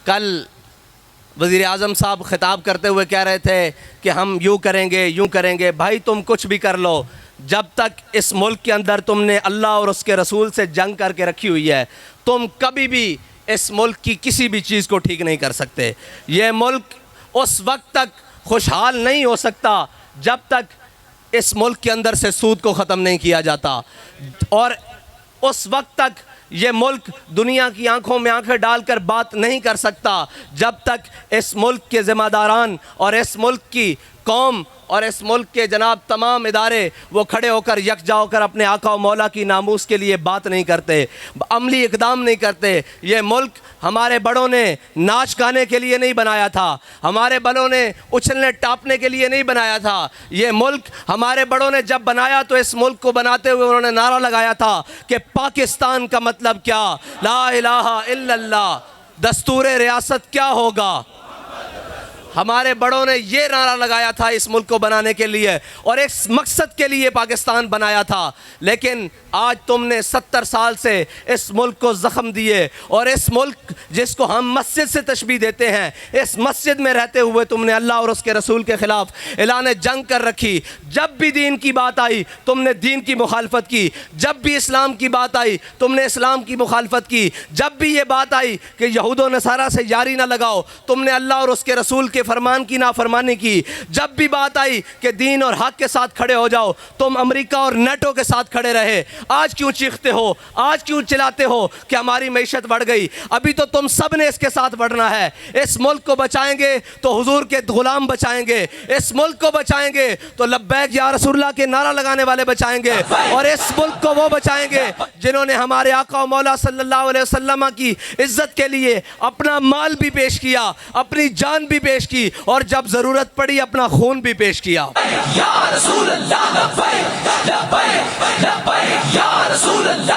کل وزیر اعظم صاحب خطاب کرتے ہوئے کہہ رہے تھے کہ ہم یوں کریں گے یوں کریں گے. بھائی تم کچھ بھی کر لو، جب تک اس ملک کے اندر تم نے اللہ اور اس کے رسول سے جنگ کر کے رکھی ہوئی ہے، تم کبھی بھی اس ملک کی کسی بھی چیز کو ٹھیک نہیں کر سکتے. یہ ملک اس وقت تک خوشحال نہیں ہو سکتا جب تک اس ملک کے اندر سے سود کو ختم نہیں کیا جاتا، اور اس وقت تک یہ ملک دنیا کی آنکھوں میں آنکھیں ڈال کر بات نہیں کر سکتا جب تک اس ملک کے ذمہ داران اور اس ملک کی قوم اور اس ملک کے جناب تمام ادارے وہ کھڑے ہو کر یکجا ہو کر اپنے آقا و مولا کی ناموس کے لیے بات نہیں کرتے، عملی اقدام نہیں کرتے. یہ ملک ہمارے بڑوں نے ناچ گانے کے لیے نہیں بنایا تھا، ہمارے بڑوں نے اچھلنے ٹاپنے کے لیے نہیں بنایا تھا. یہ ملک ہمارے بڑوں نے جب بنایا تو اس ملک کو بناتے ہوئے انہوں نے نعرہ لگایا تھا کہ پاکستان کا مطلب کیا، لا الہ الا اللہ، دستور ریاست کیا ہوگا. ہمارے بڑوں نے یہ نعرہ لگایا تھا اس ملک کو بنانے کے لیے، اور ایک مقصد کے لیے پاکستان بنایا تھا. لیکن آج تم نے 70 سال سے اس ملک کو زخم دیے، اور اس ملک جس کو ہم مسجد سے تشبیہ دیتے ہیں، اس مسجد میں رہتے ہوئے تم نے اللہ اور اس کے رسول کے خلاف اعلان جنگ کر رکھی. جب بھی دین کی بات آئی تم نے دین کی مخالفت کی، جب بھی اسلام کی بات آئی تم نے اسلام کی مخالفت کی، جب بھی یہ بات آئی کہ یہود و نصارہ سے یاری نہ لگاؤ تم نے اللہ اور اس کے رسول کے فرمان کی نافرمانی کی. جب بھی بات آئی کہ دین اور حق کے ساتھ کھڑے ہو جاؤ تم امریکہ اور نیٹو کے ساتھ کھڑے رہے. آج کیوں چیختے ہو، آج کیوں چلاتے ہو کہ ہماری معیشت بڑھ گئی؟ ابھی تو تم سب نے اس کے ساتھ بڑھنا ہے. اس ملک کو بچائیں گے تو حضور کے غلام بچائیں گے، اس ملک کو بچائیں گے تو لبیک یا رسول اللہ کے نعرہ لگانے والے بچائیں گے، اور اس ملک کو وہ بچائیں گے جنہوں نے ہمارے آقا و مولا صلی اللہ علیہ وسلم کی عزت کے لیے اپنا مال بھی پیش کیا، اپنی جان بھی پیش کی، اور جب ضرورت پڑی اپنا خون بھی پیش کیا. یا رسول اللہ لبیک لبیک لبیک یا رسول اللہ